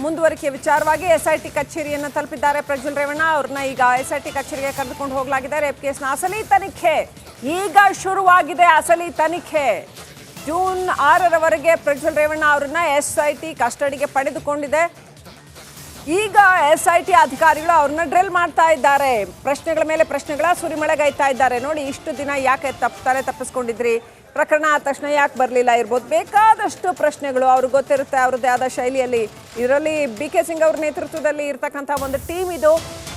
ಮುಂದುವರಿಕೆ ವಿಚಾರವಾಗಿ ಎಸ್ಐಟಿ ಕಚೇರಿಯನ್ನು ತಲುಪಿದ್ದಾರೆ ಪ್ರಜ್ವಲ್ ರೇವಣ್ಣ. ಅವ್ರನ್ನ ಈಗ ಎಸ್ಐಟಿ ಕಚೇರಿಗೆ ಕರೆದುಕೊಂಡು ಹೋಗಲಾಗಿದೆ. ರೇಪ್ ಕೇಸ್ನ ಅಸಲಿ ತನಿಖೆ ಈಗ ಶುರುವಾಗಿದೆ. ಅಸಲಿ ತನಿಖೆ ಜೂನ್ 6ರವರೆಗೆ ಪ್ರಜ್ವಲ್ ರೇವಣ್ಣ ಅವರನ್ನ ಎಸ್ಐಟಿ ಕಸ್ಟಡಿಗೆ ಪಡೆದುಕೊಂಡಿದೆ. ಈಗ ಎಸ್ಐಟಿ ಅಧಿಕಾರಿಗಳು ಅವ್ರನ್ನ ಡ್ರಿಲ್ ಮಾಡ್ತಾ ಇದ್ದಾರೆ. ಪ್ರಶ್ನೆಗಳ ಮೇಲೆ ಪ್ರಶ್ನೆಗಳ ಸುರಿಮಳೆಗೈತಾ ಇದ್ದಾರೆ. ನೋಡಿ, ಇಷ್ಟು ದಿನ ಯಾಕೆ ತಪ್ಪಿಸ್ಕೊಂಡಿದ್ರಿ, ಪ್ರಕರಣ ಆದ ತಕ್ಷಣ ಯಾಕೆ ಬರಲಿಲ್ಲ ಇರ್ಬೋದು, ಬೇಕಾದಷ್ಟು ಪ್ರಶ್ನೆಗಳು ಅವ್ರಿಗೆ ಗೊತ್ತಿರುತ್ತೆ ಅವ್ರದ್ದೇ ಆದ ಶೈಲಿಯಲ್ಲಿ. ಇದರಲ್ಲಿ BK ಸಿಂಗ್ ಅವ್ರ ನೇತೃತ್ವದಲ್ಲಿ ಇರ್ತಕ್ಕಂಥ ಒಂದು ಟೀಮ್ ಇದು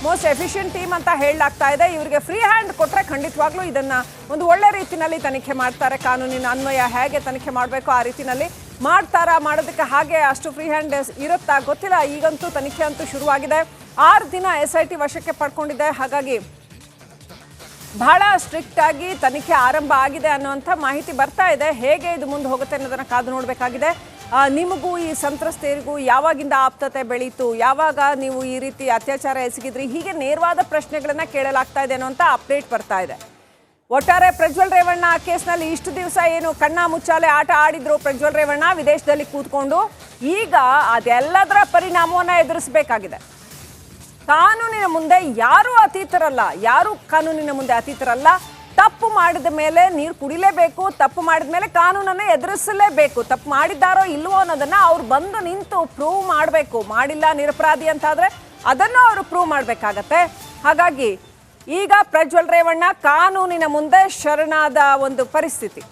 ಮೋಸ್ಟ್ ಎಫಿಷಿಯಂಟ್ ಟೀಮ್ ಅಂತ ಹೇಳಲಾಗ್ತಾ ಇದೆ. ಇವರಿಗೆ ಫ್ರೀ ಹ್ಯಾಂಡ್ ಕೊಟ್ಟರೆ ಖಂಡಿತವಾಗ್ಲೂ ಇದನ್ನು ಒಂದು ಒಳ್ಳೆ ರೀತಿಯಲ್ಲಿ ತನಿಖೆ ಮಾಡ್ತಾರೆ. ಕಾನೂನಿನ ಅನ್ವಯ ಹೇಗೆ ತನಿಖೆ ಮಾಡಬೇಕು ಆ ರೀತಿಯಲ್ಲಿ ಮಾಡ್ತಾರಾ, ಮಾಡೋದಕ್ಕೆ ಹಾಗೆ ಅಷ್ಟು ಫ್ರೀ ಹ್ಯಾಂಡ್ ಇರುತ್ತಾ ಗೊತ್ತಿಲ್ಲ. ಈಗಂತೂ ತನಿಖೆ ಅಂತೂ ಶುರುವಾಗಿದೆ. 6 ದಿನ SIT ವಶಕ್ಕೆ ಪಡ್ಕೊಂಡಿದೆ. ಹಾಗಾಗಿ ಬಹಳ ಸ್ಟ್ರಿಕ್ಟ್ ಆಗಿ ತನಿಖೆ ಆರಂಭ ಆಗಿದೆ ಅನ್ನುವಂಥ ಮಾಹಿತಿ ಬರ್ತಾ ಇದೆ. ಹೇಗೆ ಇದು ಮುಂದೆ ಹೋಗುತ್ತೆ ಅನ್ನೋದನ್ನು ಕಾದು ನೋಡಬೇಕಾಗಿದೆ. ನಿಮಗೂ ಈ ಸಂತ್ರಸ್ತೆಯರಿಗೂ ಯಾವಾಗಿಂದ ಆಪ್ತತೆ ಬೆಳೀತು, ಯಾವಾಗ ನೀವು ಈ ರೀತಿ ಅತ್ಯಾಚಾರ ಎಸಗಿದ್ರಿ, ಹೀಗೆ ನೇರವಾದ ಪ್ರಶ್ನೆಗಳನ್ನು ಕೇಳಲಾಗ್ತಾ ಇದೆ ಅನ್ನುವಂಥ ಅಪ್ಡೇಟ್ ಬರ್ತಾ ಇದೆ. ಒಟ್ಟಾರೆ ಪ್ರಜ್ವಲ್ ರೇವಣ್ಣ ಕೇಸ್ನಲ್ಲಿ ಇಷ್ಟು ದಿವಸ ಏನು ಕಣ್ಣ ಮುಚ್ಚಾಲೆ ಆಟ ಆಡಿದ್ರು ಪ್ರಜ್ವಲ್ ರೇವಣ್ಣ ವಿದೇಶದಲ್ಲಿ ಕೂತ್ಕೊಂಡು, ಈಗ ಅದೆಲ್ಲದರ ಪರಿಣಾಮವನ್ನು ಎದುರಿಸಬೇಕಾಗಿದೆ. ಕಾನೂನಿನ ಮುಂದೆ ಯಾರೂ ಅತೀತರಲ್ಲ, ಯಾರೂ ಕಾನೂನಿನ ಮುಂದೆ ಅತೀತರಲ್ಲ. ತಪ್ಪು ಮಾಡಿದ ಮೇಲೆ ನೀರು ಕುಡಿಲೇಬೇಕು, ತಪ್ಪು ಮಾಡಿದ ಮೇಲೆ ಕಾನೂನನ್ನು ಎದುರಿಸಲೇಬೇಕು. ತಪ್ಪು ಮಾಡಿದ್ದಾರೋ ಇಲ್ವೋ ಅನ್ನೋದನ್ನು ಅವ್ರು ಬಂದು ನಿಂತು ಪ್ರೂವ್ ಮಾಡಬೇಕು. ಮಾಡಿಲ್ಲ ನಿರಪರಾಧಿ ಅಂತಾದರೆ ಅದನ್ನು ಅವರು ಪ್ರೂವ್ ಮಾಡಬೇಕಾಗತ್ತೆ. ಹಾಗಾಗಿ ಈಗ ಪ್ರಜ್ವಲ್ ರೇವಣ್ಣ ಕಾನೂನಿನ ಮುಂದೆ ಶರಣಾದ ಒಂದು ಪರಿಸ್ಥಿತಿ.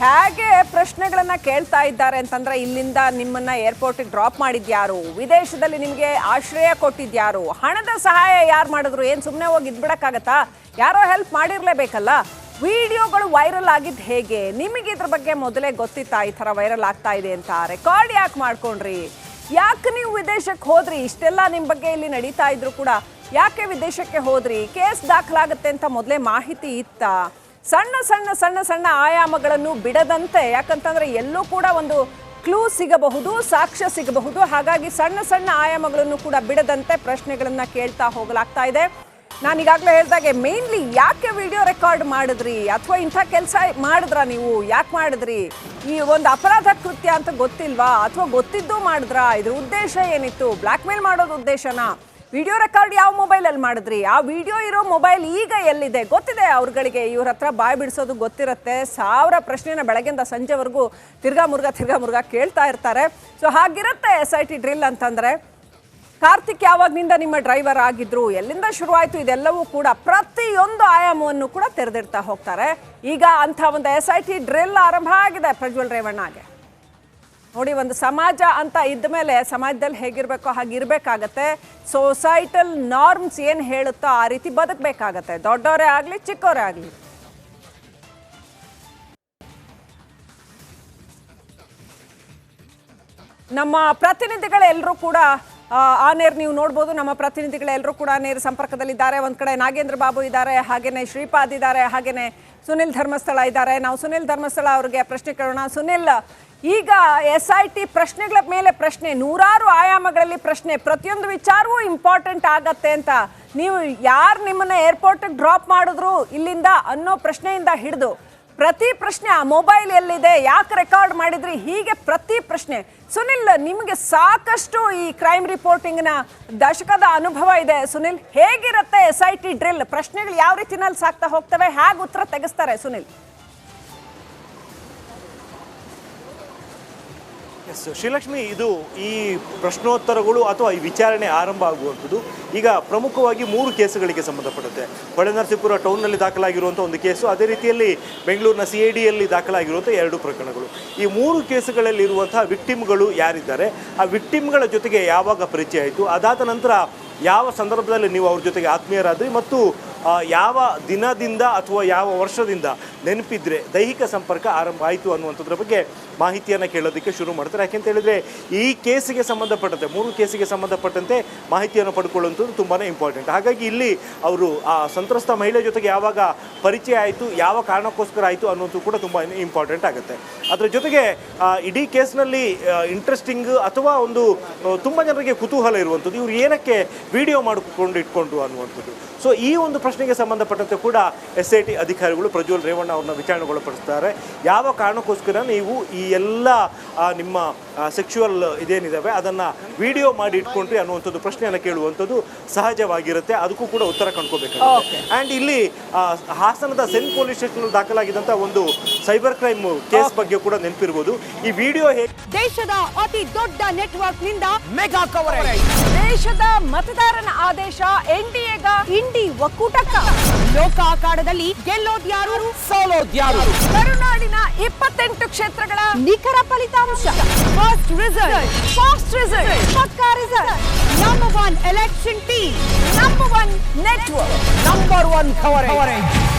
ಹೇಗೆ ಪ್ರಶ್ನೆಗಳನ್ನ ಕೇಳ್ತಾ ಇದ್ದಾರೆ ಅಂತಂದ್ರೆ, ಇಲ್ಲಿಂದ ನಿಮ್ಮನ್ನ ಏರ್ಪೋರ್ಟಿಗೆ ಡ್ರಾಪ್ ಮಾಡಿದ್ಯಾರು, ವಿದೇಶದಲ್ಲಿ ನಿಮಗೆ ಆಶ್ರಯ ಕೊಟ್ಟಿದ್ಯಾರು, ಹಣದ ಸಹಾಯ ಯಾರು ಮಾಡಿದ್ರು, ಏನು ಸುಮ್ಮನೆ ಹೋಗಿ ಇದ್ಬಿಡಕ್ಕಾಗತ್ತಾ, ಯಾರೋ ಹೆಲ್ಪ್ ಮಾಡಿರ್ಲೇಬೇಕಲ್ಲ, ವಿಡಿಯೋಗಳು ವೈರಲ್ ಆಗಿದ್ದು ಹೇಗೆ, ನಿಮಗೆ ಇದ್ರ ಬಗ್ಗೆ ಮೊದಲೇ ಗೊತ್ತಿತ್ತಾ ಈ ಥರ ವೈರಲ್ ಆಗ್ತಾ ಇದೆ ಅಂತ, ರೆಕಾರ್ಡ್ ಯಾಕೆ ಮಾಡ್ಕೊಂಡ್ರಿ, ಯಾಕೆ ನೀವು ವಿದೇಶಕ್ಕೆ ಹೋದ್ರಿ, ಇಷ್ಟೆಲ್ಲ ನಿಮ್ಮ ಬಗ್ಗೆ ಇಲ್ಲಿ ನಡೀತಾ ಇದ್ರು ಕೂಡ ಯಾಕೆ ವಿದೇಶಕ್ಕೆ ಹೋದ್ರಿ, ಕೇಸ್ ದಾಖಲಾಗುತ್ತೆ ಅಂತ ಮೊದಲೇ ಮಾಹಿತಿ ಇತ್ತಾ, ಸಣ್ಣ ಸಣ್ಣ ಸಣ್ಣ ಸಣ್ಣ ಆಯಾಮಗಳನ್ನು ಬಿಡದಂತೆ, ಯಾಕಂತಂದ್ರೆ ಎಲ್ಲೂ ಕೂಡ ಒಂದು ಕ್ಲೂ ಸಿಗಬಹುದು, ಸಾಕ್ಷ್ಯ ಸಿಗಬಹುದು. ಹಾಗಾಗಿ ಸಣ್ಣ ಸಣ್ಣ ಆಯಾಮಗಳನ್ನು ಕೂಡ ಬಿಡದಂತೆ ಪ್ರಶ್ನೆಗಳನ್ನ ಕೇಳ್ತಾ ಹೋಗಲಾಗ್ತಾ ಇದೆ. ನಾನು ಈಗಾಗಲೇ ಹೇಳಿದಾಗೆ ಮೇನ್ಲಿ ಯಾಕೆ ವಿಡಿಯೋ ರೆಕಾರ್ಡ್ ಮಾಡಿದ್ರಿ, ಅಥವಾ ಇಂಥ ಕೆಲಸ ಮಾಡಿದ್ರಾ, ನೀವು ಯಾಕೆ ಮಾಡಿದ್ರಿ, ಈ ಒಂದು ಅಪರಾಧ ಕೃತ್ಯ ಅಂತ ಗೊತ್ತಿಲ್ವಾ, ಅಥವಾ ಗೊತ್ತಿದ್ದು ಮಾಡಿದ್ರಾ, ಇದ್ರ ಉದ್ದೇಶ ಏನಿತ್ತು, ಬ್ಲ್ಯಾಕ್ ಮೇಲ್ ಮಾಡೋದು ಉದ್ದೇಶನಾ, ವಿಡಿಯೋ ರೆಕಾರ್ಡ್ ಯಾವ ಮೊಬೈಲಲ್ಲಿ ಮಾಡಿದ್ರಿ, ಆ ವಿಡಿಯೋ ಇರೋ ಮೊಬೈಲ್ ಈಗ ಎಲ್ಲಿದೆ ಗೊತ್ತಿದೆ ಅವ್ರಗಳಿಗೆ, ಇವ್ರ ಹತ್ರ ಬಾಯ್ ಬಿಡಿಸೋದು ಗೊತ್ತಿರುತ್ತೆ. 1000 ಪ್ರಶ್ನೆನ ಬೆಳಗ್ಗೆಯಿಂದ ಸಂಜೆವರೆಗೂ ತಿರ್ಗಾ ಮುರ್ಗಾ ಕೇಳ್ತಾ ಇರ್ತಾರೆ. ಸೊ ಹಾಗಿರುತ್ತೆ SIT ಡ್ರಿಲ್ ಅಂತಂದರೆ. ಕಾರ್ತಿಕ್ ಯಾವಾಗನಿಂದ ನಿಮ್ಮ ಡ್ರೈವರ್ ಆಗಿದ್ರು, ಎಲ್ಲಿಂದ ಶುರುವಾಯಿತು, ಇದೆಲ್ಲವೂ ಕೂಡ ಪ್ರತಿಯೊಂದು ಆಯಾಮವನ್ನು ಕೂಡ ತೆರೆದಿಡ್ತಾ ಹೋಗ್ತಾರೆ. ಈಗ ಅಂಥ ಒಂದು SIT ಡ್ರಿಲ್ ಆರಂಭ ಆಗಿದೆ ಪ್ರಜ್ವಲ್ ರೇವಣ್ಣಗೆ. ನೋಡಿ, ಒಂದು ಸಮಾಜ ಅಂತ ಇದ್ದ ಮೇಲೆ ಸಮಾಜದಲ್ಲಿ ಹೇಗಿರಬೇಕೋ ಹಾಗಿರಬೇಕಾಗತ್ತೆ. ಸೊಸೈಟಲ್ ನಾರ್ಮ್ಸ್ ಏನು ಹೇಳುತ್ತೋ ಆ ರೀತಿ ಬದುಕಬೇಕಾಗತ್ತೆ, ದೊಡ್ಡವರೇ ಆಗಲಿ ಚಿಕ್ಕವರೇ ಆಗಲಿ. ನಮ್ಮ ಪ್ರತಿನಿಧಿಗಳೆಲ್ಲರೂ ಕೂಡ ಆನೇರ್ ನೀವು ನೋಡ್ಬೋದು, ನಮ್ಮ ಪ್ರತಿನಿಧಿಗಳೆಲ್ಲರೂ ಕೂಡ ನೇರ ಸಂಪರ್ಕದಲ್ಲಿದ್ದಾರೆ. ಒಂದು ಕಡೆ ನಾಗೇಂದ್ರ ಬಾಬು ಇದ್ದಾರೆ, ಹಾಗೇನೆ ಶ್ರೀಪಾದ್ ಇದ್ದಾರೆ, ಹಾಗೇನೆ ಸುನಿಲ್ ಧರ್ಮಸ್ಥಳ ಇದ್ದಾರೆ. ನಾವು ಸುನಿಲ್ ಧರ್ಮಸ್ಥಳ ಅವ್ರಿಗೆ ಪ್ರಶ್ನೆ ಕೇಳೋಣ. ಸುನಿಲ್, ಈಗ SIT ಪ್ರಶ್ನೆಗಳ ಮೇಲೆ ಪ್ರಶ್ನೆ, ನೂರಾರು ಆಯಾಮಗಳಲ್ಲಿ ಪ್ರಶ್ನೆ, ಪ್ರತಿಯೊಂದು ವಿಚಾರವೂ ಇಂಪಾರ್ಟೆಂಟ್ ಆಗತ್ತೆ ಅಂತ, ನೀವು ಯಾರು ನಿಮ್ಮನ್ನ ಏರ್ಪೋರ್ಟಿಗೆ ಡ್ರಾಪ್ ಮಾಡಿದ್ರು ಇಲ್ಲಿಂದ ಅನ್ನೋ ಪ್ರಶ್ನೆಯಿಂದ ಹಿಡಿದು ಪ್ರತಿ ಪ್ರಶ್ನೆ, ಆ ಮೊಬೈಲ್ ಎಲ್ಲಿದೆ, ಯಾಕೆ ರೆಕಾರ್ಡ್ ಮಾಡಿದ್ರಿ, ಹೀಗೆ ಪ್ರತಿ ಪ್ರಶ್ನೆ. ಸುನಿಲ್, ನಿಮಗೆ ಸಾಕಷ್ಟು ಈ ಕ್ರೈಮ್ ರಿಪೋರ್ಟಿಂಗ್ನ ದಶಕದ ಅನುಭವ ಇದೆ. ಸುನಿಲ್, ಹೇಗಿರುತ್ತೆ SIT ಡ್ರಿಲ್, ಪ್ರಶ್ನೆಗಳು ಯಾವ ರೀತಿನಲ್ಲಿ ಸಾಕ್ತಾ ಹೋಗ್ತವೆ, ಹೇಗೆ ಉತ್ತರ ತೆಗೆಸ್ತಾರೆ ಸುನಿಲ್? ಶ್ರೀಲಕ್ಷ್ಮಿ, ಇದು ಈ ಪ್ರಶ್ನೋತ್ತರಗಳು ಅಥವಾ ಈ ವಿಚಾರಣೆ ಆರಂಭ ಆಗುವಂಥದ್ದು ಈಗ ಪ್ರಮುಖವಾಗಿ 3 ಕೇಸುಗಳಿಗೆ ಸಂಬಂಧಪಡುತ್ತೆ. ಹೊಳೆನರಸೀಪುರ ಟೌನ್ನಲ್ಲಿ ದಾಖಲಾಗಿರುವಂಥ ಒಂದು ಕೇಸು, ಅದೇ ರೀತಿಯಲ್ಲಿ ಬೆಂಗಳೂರಿನ CIDಯಲ್ಲಿ ದಾಖಲಾಗಿರುವಂಥ 2 ಪ್ರಕರಣಗಳು. ಈ 3 ಕೇಸುಗಳಲ್ಲಿರುವಂಥ ವಿಕ್ಟಿಮ್ಗಳು ಯಾರಿದ್ದಾರೆ, ಆ ವಿಕ್ಟಿಮ್ಗಳ ಜೊತೆಗೆ ಯಾವಾಗ ಪರಿಚಯ ಆಯಿತು, ಅದಾದ ನಂತರ ಯಾವ ಸಂದರ್ಭದಲ್ಲಿ ನೀವು ಅವ್ರ ಜೊತೆಗೆ ಆತ್ಮೀಯರಾದ್ರಿ, ಮತ್ತು ಯಾವ ದಿನದಿಂದ ಅಥವಾ ಯಾವ ವರ್ಷದಿಂದ ನೆನಪಿದ್ರೆ ದೈಹಿಕ ಸಂಪರ್ಕ ಆರಂಭ ಆಯಿತು ಅನ್ನುವಂಥದ್ರ ಬಗ್ಗೆ ಮಾಹಿತಿಯನ್ನು ಕೇಳೋದಕ್ಕೆ ಶುರು ಮಾಡ್ತಾರೆ. ಯಾಕೆಂತ ಹೇಳಿದರೆ ಈ ಕೇಸಿಗೆ ಸಂಬಂಧಪಟ್ಟಂತೆ 3 ಕೇಸಿಗೆ ಸಂಬಂಧಪಟ್ಟಂತೆ ಮಾಹಿತಿಯನ್ನು ಪಡ್ಕೊಳ್ಳುವಂಥದ್ದು ತುಂಬಾ ಇಂಪಾರ್ಟೆಂಟ್. ಹಾಗಾಗಿ ಇಲ್ಲಿ ಅವರು ಆ ಸಂತ್ರಸ್ತ ಮಹಿಳೆ ಜೊತೆಗೆ ಯಾವಾಗ ಪರಿಚಯ ಆಯಿತು, ಯಾವ ಕಾರಣಕ್ಕೋಸ್ಕರ ಆಯಿತು ಅನ್ನೋದು ಕೂಡ ತುಂಬ ಇಂಪಾರ್ಟೆಂಟ್ ಆಗುತ್ತೆ. ಅದರ ಜೊತೆಗೆ ಇಡೀ ಕೇಸ್ನಲ್ಲಿ ಇಂಟ್ರೆಸ್ಟಿಂಗ್ ಅಥವಾ ಒಂದು ತುಂಬ ಜನರಿಗೆ ಕುತೂಹಲ ಇರುವಂಥದ್ದು, ಇವ್ರು ಏನಕ್ಕೆ ವಿಡಿಯೋ ಮಾಡಿಕೊಂಡು ಇಟ್ಕೊಂಡ್ರು ಅನ್ನುವಂಥದ್ದು. ಸೊ ಈ ಒಂದು ಪ್ರಶ್ನೆ ಪ್ರಶ್ನೆಗೆ ಸಂಬಂಧಪಟ್ಟಂತೆ ಕೂಡ SIT ಅಧಿಕಾರಿಗಳು ಪ್ರಜ್ವಲ್ ರೇವಣ್ಣ ಅವ್ರನ್ನ ವಿಚಾರಣೆಗೊಳಪಡಿಸ್ತಾರೆ. ಯಾವ ಕಾರಣಕ್ಕೋಸ್ಕರ ನೀವು ಈ ಎಲ್ಲ ನಿಮ್ಮ ಸೆಕ್ಸುವಲ್ ಇದೇನಿದಾವೆ ಅದನ್ನು ವಿಡಿಯೋ ಮಾಡಿ ಇಟ್ಕೊಂಡ್ರಿ ಅನ್ನುವಂಥದ್ದು ಪ್ರಶ್ನೆಯನ್ನು ಕೇಳುವಂಥದ್ದು ಸಹಜವಾಗಿರುತ್ತೆ. ಅದಕ್ಕೂ ಕೂಡ ಉತ್ತರ ಕಂಡ್ಕೋಬೇಕಾಗುತ್ತೆ. ಆ್ಯಂಡ್ ಇಲ್ಲಿ ಹಾಸನದ ಸೆನ್ ಪೊಲೀಸ್ ಸ್ಟೇಷನ್ ದಾಖಲಾಗಿದ್ದಂಥ ಒಂದು ಸೈಬರ್ ಕ್ರೈಮ್ ಕೇಸ್ ಬಗ್ಗೆ ಕೂಡ ನೆನಪಿರ್ಬೋದು. ಈ ವಿಡಿಯೋ ದೇಶದ ಅತಿ ದೊಡ್ಡ ನೆಟ್ವರ್ಕ್ ನಿಂದ ಮೆಗಾ ಕವರೇಜ್. ದೇಶದ ಮತದಾರನ ಆದೇಶ NDAಗ ಇಂಡಿ ಒಕ್ಕೂಟಕ್ಕ ಲೋಕ ಅಖಾಡದಲ್ಲಿ ಗೆಲ್ಲೋದ್ಯಾರು ಸೋಲೋದ್ಯಾರು. ಕರುನಾಡಿನ 28 ಕ್ಷೇತ್ರಗಳ ನಿಖರ ಫಲಿತಾಂಶ ಫಾಸ್ಟ್ ರಿಸಲ್ಟ್ ಪಕ್ಕಾ result number 1 election team number 1 network number 1 coverage.